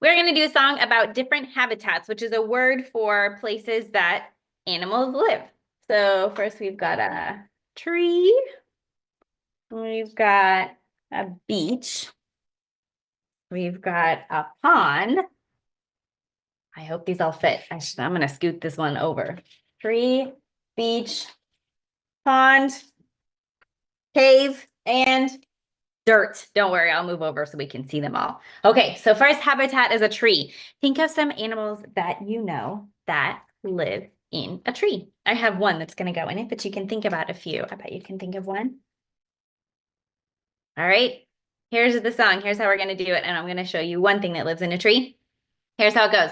We're going to do a song about different habitats, which is a word for places that animals live. So first we've got a tree. We've got a beach. We've got a pond. I hope these all fit. I'm going to scoot this one over. Tree, beach, pond, cave, and dirt. Don't worry, I'll move over so we can see them all. Okay, so first habitat is a tree. Think of some animals that you know that live in a tree. I have one that's going to go in it, but you can think about a few. I bet you can think of one. All right, here's the song. Here's how we're going to do it, and I'm going to show you one thing that lives in a tree. Here's how it goes.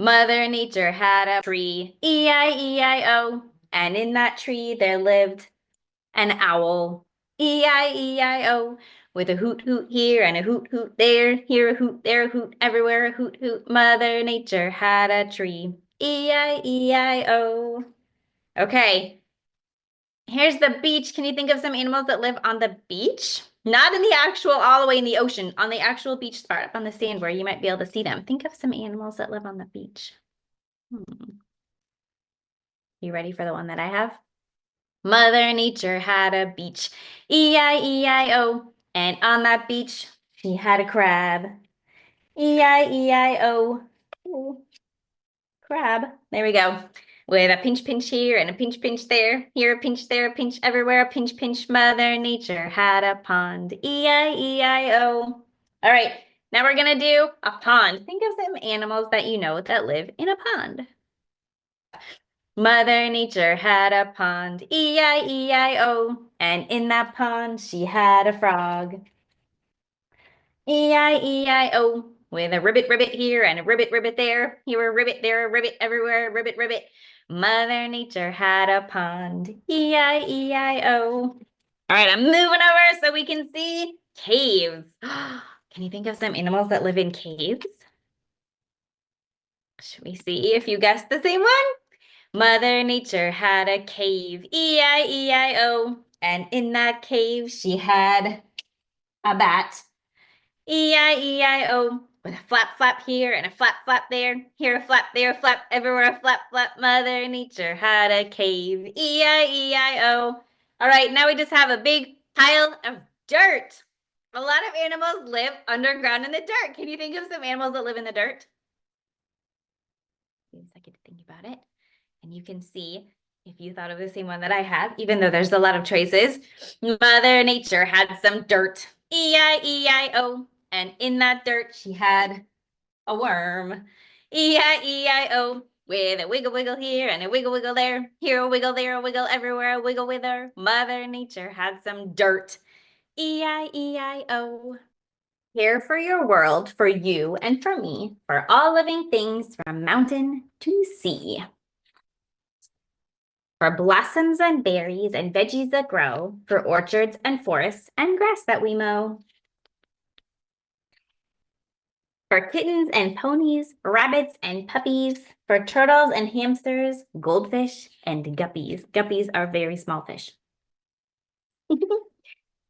Mother Nature had a tree, E-I-E-I-O, and in that tree there lived an owl, E-I-E-I-O, with a hoot hoot here and a hoot hoot there, here a hoot, there a hoot, everywhere a hoot hoot. Mother Nature had a tree, E-I-E-I-O. Okay, here's the beach. Can you think of some animals that live on the beach? Not in the actual, all the way in the ocean, on the actual beach spot up on the sand where you might be able to see them. Think of some animals that live on the beach. You ready for the one that I have? Mother Nature had a beach, E-I-E-I-O, and on that beach she had a crab, E-I-E-I-O. Ooh, crab. There we go. With a pinch pinch here and a pinch pinch there, here a pinch, there a pinch, everywhere a pinch pinch. Mother Nature had a pond, E-I-E-I-O. All right, now we're gonna do a pond. Think of some animals that you know that live in a pond. Mother Nature had a pond, E-I-E-I-O, and in that pond she had a frog, E-I-E-I-O, with a ribbit ribbit here and a ribbit ribbit there, here a ribbit, there a ribbit, everywhere a ribbit ribbit. Mother Nature had a pond, E-I-E-I-O. All right, I'm moving over so we can see caves. Can you think of some animals that live in caves? Should we see if you guessed the same one? Mother Nature had a cave, E-I-E-I-O, and in that cave she had a bat, E-I-E-I-O, with a flap flap here and a flap flap there, here a flap, there a flap, everywhere a flap flap. Mother Nature had a cave, E-I-E-I-O. All right, now we just have a big pile of dirt. A lot of animals live underground in the dirt. Can you think of some animals that live in the dirt? Give me a second to think about it. And you can see if you thought of the same one that I have, even though there's a lot of traces. Mother Nature had some dirt, E-I-E-I-O, and in that dirt she had a worm, E-I-E-I-O, with a wiggle wiggle here and a wiggle wiggle there, here a wiggle, there a wiggle, everywhere a wiggle with her. Mother Nature had some dirt, E-I-E-I-O. Care for your world, for you and for me, for all living things from mountain to sea. For blossoms and berries and veggies that grow, for orchards and forests and grass that we mow. For kittens and ponies, rabbits and puppies, for turtles and hamsters, goldfish and guppies. Guppies are very small fish.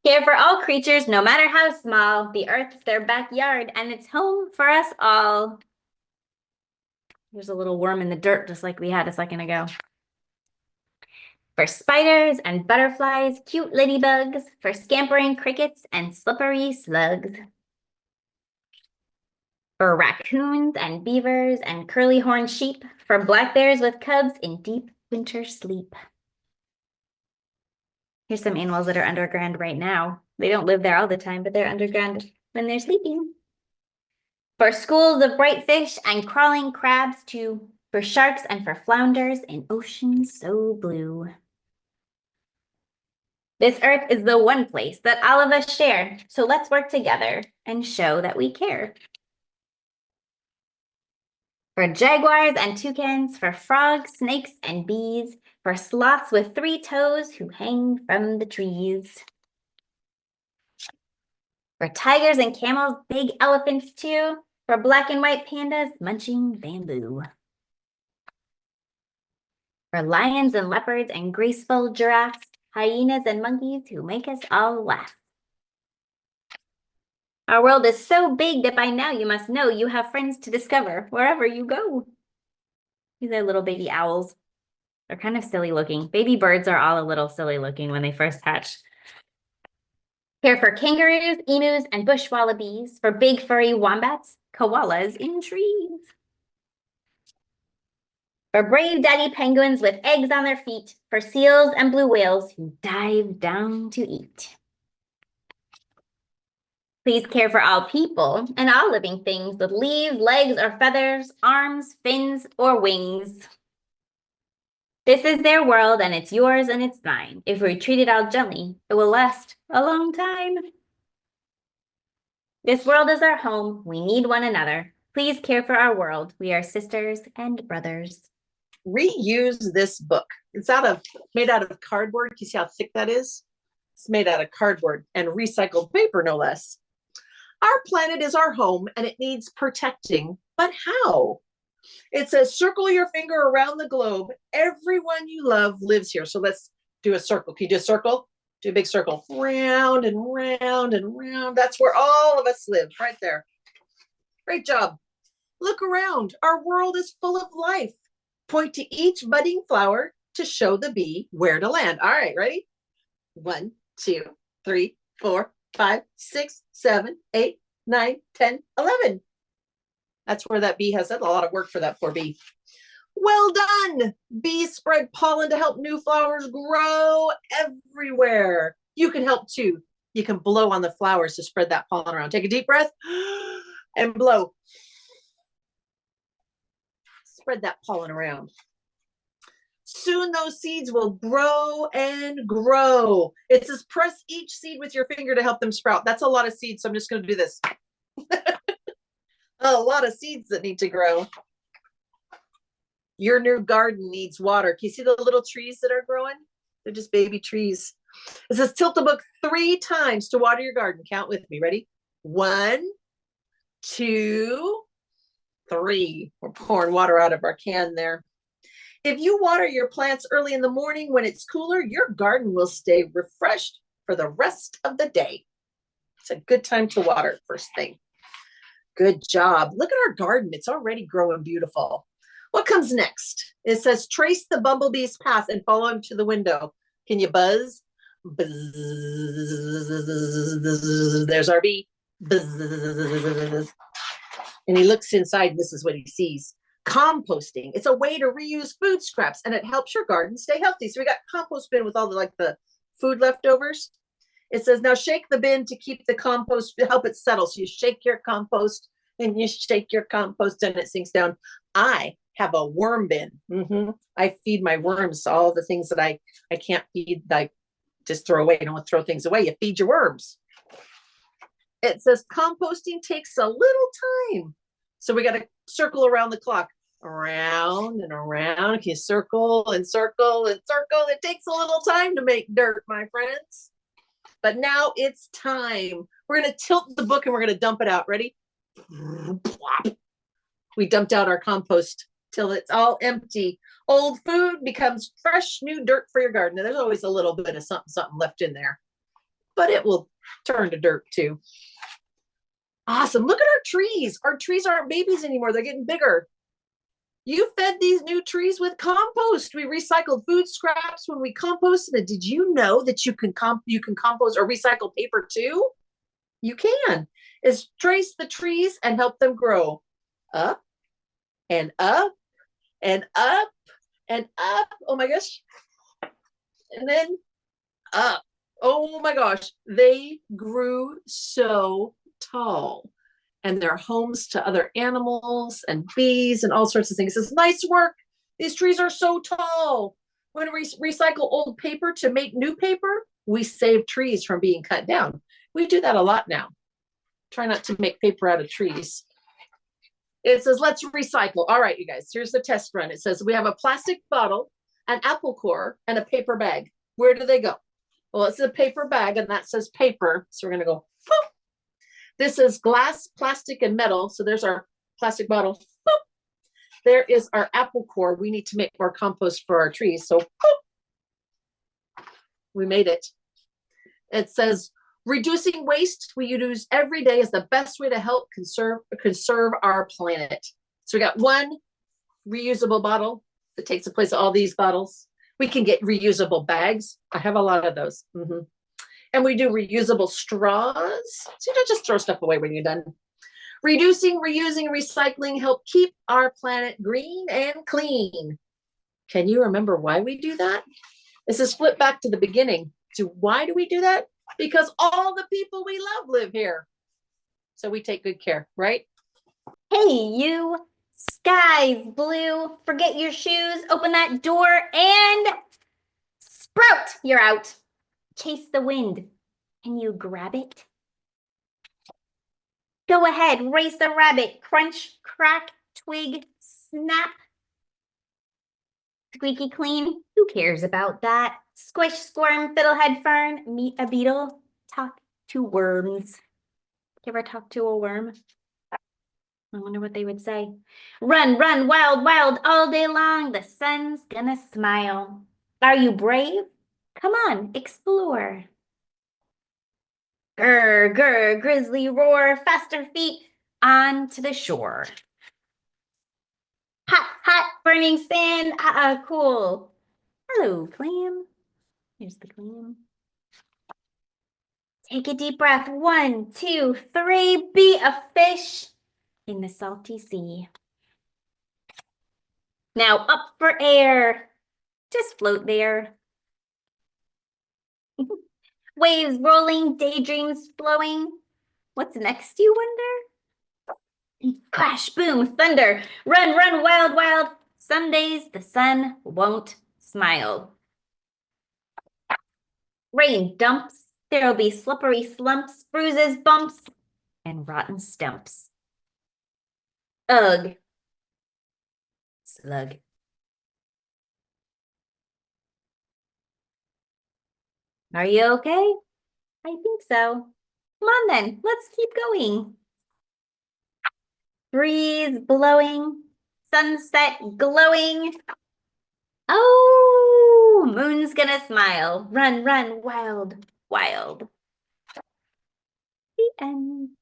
Care for all creatures, no matter how small. The earth's their backyard and it's home for us all. There's a little worm in the dirt just like we had a second ago. For spiders and butterflies, cute ladybugs, for scampering crickets and slippery slugs. For raccoons and beavers and curly-horned sheep, for black bears with cubs in deep winter sleep. Here's some animals that are underground right now. They don't live there all the time, but they're underground when they're sleeping. For schools of bright fish and crawling crabs too, for sharks and for flounders in oceans so blue. This earth is the one place that all of us share, so let's work together and show that we care. For jaguars and toucans, for frogs, snakes, and bees, for sloths with 3 toes who hang from the trees. For tigers and camels, big elephants too, for black and white pandas munching bamboo. For lions and leopards and graceful giraffes, hyenas and monkeys who make us all laugh. Our world is so big that by now you must know you have friends to discover wherever you go. These are little baby owls. They're kind of silly looking. Baby birds are all a little silly looking when they first hatch. Care for kangaroos, emus, and bush wallabies. For big furry wombats, koalas in trees. For brave daddy penguins with eggs on their feet. For seals and blue whales who dive down to eat. Please care for all people and all living things with leaves, legs, or feathers, arms, fins, or wings. This is their world, and it's yours and it's mine. If we treat it all gently, it will last a long time. This world is our home. We need one another. Please care for our world. We are sisters and brothers. Reuse this book. It's made out of cardboard. Can you see how thick that is? It's made out of cardboard and recycled paper, no less. Our planet is our home and it needs protecting, but how? It says, circle your finger around the globe. Everyone you love lives here. So let's do a circle. Can you do a circle? Do a big circle. Round and round and round. That's where all of us live, right there. Great job. Look around. Our world is full of life. Point to each budding flower to show the bee where to land. All right, ready? 1, 2, 3, 4, 5, 6, 7, 8, 9, 10, 11. That's where that bee has done a lot of work for that poor bee. Well done. Bees spread pollen to help new flowers grow everywhere. You can help too. You can blow on the flowers to spread that pollen around. Take a deep breath and blow. Spread that pollen around. Soon those seeds will grow and grow. It says press each seed with your finger to help them sprout. That's a lot of seeds, so I'm just going to do this. A lot of seeds that need to grow. Your new garden needs water. Can you see the little trees that are growing? They're just baby trees. It says tilt the book 3 times to water your garden. Count with me. Ready? 1, 2, 3. We're pouring water out of our can there. If you water your plants early in the morning when it's cooler, your garden will stay refreshed for the rest of the day. It's a good time to water first thing. Good job. Look at our garden. It's already growing beautiful. What comes next? It says trace the bumblebee's path and follow him to the window. Can you buzz? Buzz. There's our bee. Buzz. And he looks inside and this is what he sees. Composting. It's a way to reuse food scraps and it helps your garden stay healthy. So we got compost bin with all the food leftovers. It says now shake the bin to keep the compost, help it settle. So you shake your compost and you shake your compost and it sinks down. I have a worm bin. I feed my worms all the things that I can't feed, like just throw away. You don't want to throw things away. You feed your worms. It says composting takes a little time. So we got to circle around the clock. Around and around. Can you circle and circle and circle? It takes a little time to make dirt, my friends. But now it's time. We're going to tilt the book and we're going to dump it out. Ready? We dumped out our compost till it's all empty. Old food becomes fresh, new dirt for your garden. And there's always a little bit of something left in there. But it will turn to dirt too. Awesome. Look at our trees. Our trees aren't babies anymore. They're getting bigger. You fed these new trees with compost. We recycled food scraps when we composted it. Did you know that you can compost or recycle paper too? You can. Is trace the trees and help them grow up and up and up and up. Oh my gosh. And then up. Oh my gosh. They grew so tall. And they're homes to other animals and bees and all sorts of things. It says, nice work. These trees are so tall. When we recycle old paper to make new paper, we save trees from being cut down. We do that a lot now. Try not to make paper out of trees. It says, let's recycle. All right, you guys, here's the test run. It says we have a plastic bottle, an apple core, and a paper bag. Where do they go? Well, it's a paper bag, and that says paper. So we're going to go, boop. This is glass, plastic, and metal. So there's our plastic bottle. Boop. There is our apple core. We need to make more compost for our trees. So boop. We made it. It says, Reducing waste we use every day is the best way to help conserve our planet. So we got one reusable bottle that takes the place of all these bottles. We can get reusable bags. I have a lot of those. And we do reusable straws. So you don't just throw stuff away when you're done. Reducing, reusing, recycling help keep our planet green and clean. Can you remember why we do that? This is flip back to the beginning. So why do we do that? Because all the people we love live here. So we take good care, right? Hey, you. Sky's blue. Forget your shoes. Open that door and Sprout, you're out. Chase the wind. Can you grab it? Go ahead, race the rabbit. Crunch, crack, twig, snap. Squeaky clean, who cares about that? Squish, squirm, fiddlehead fern, meet a beetle, talk to worms. You ever talk to a worm? I wonder what they would say. Run, run, wild, wild, all day long. The sun's gonna smile. Are you brave? Come on, explore. Grr, grr, grizzly roar, faster feet on to the shore. Hot, hot, burning sand, cool. Hello, clam. Here's the clam. Take a deep breath. 1, 2, 3. Be a fish in the salty sea. Now up for air. Just float there. Waves rolling, daydreams flowing. What's next, you wonder? Crash, boom, thunder. Run, run, wild, wild. Some days the sun won't smile. Rain dumps. There'll be slippery slumps, bruises, bumps, and rotten stumps. Ugh. Slug. Are you okay? I think so. Come on then, let's keep going. Breeze blowing, sunset glowing. Oh, moon's gonna smile. Run, run, wild, wild. The end.